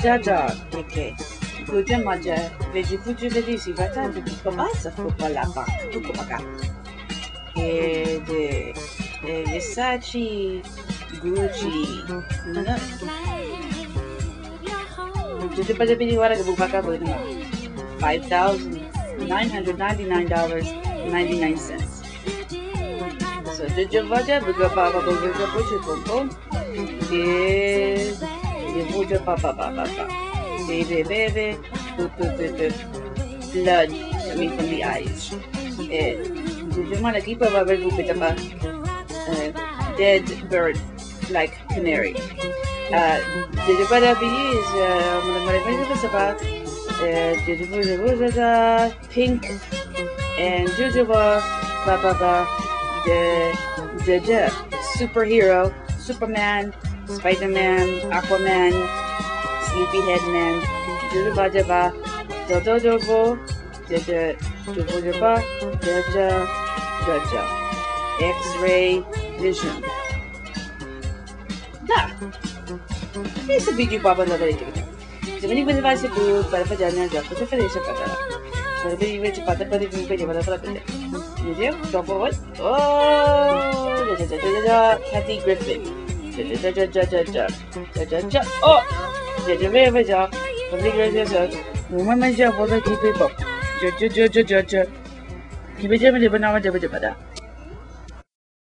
Dada, okay. Kuja maja, veji fuji vedi si vata di pabasa fupalapa, tukumaga. De Versace, Gucci, no. Jadi pada pilih warna kebuka berapa? $5,999.99. So jadi wajah beberapa punya kompon. Dia punya papa. Baby, blood coming from the eyes. Jadi mana kita berbeda apa? Dead bird like canary. Jadi pada pilih is mereka sebab jadi pink and jojoba the superhero, Superman, Spider-Man, Aquaman, Sleepyhead Man, jojoba dodobo jojoba jaja X-ray vision. Dah. Ini sebiji bapa nak dari kita. Jadi ni pasal itu pada perjalanan jauh tu saya cakap dah. Jadi ini cepat pada mimpi pada pada. Jadi jump forward. Oh, Kathy Griffin. Oh, jadi apa? Kathy Griffin. Mama macam apa kita keep up. Kita macam mana bernama dia pada.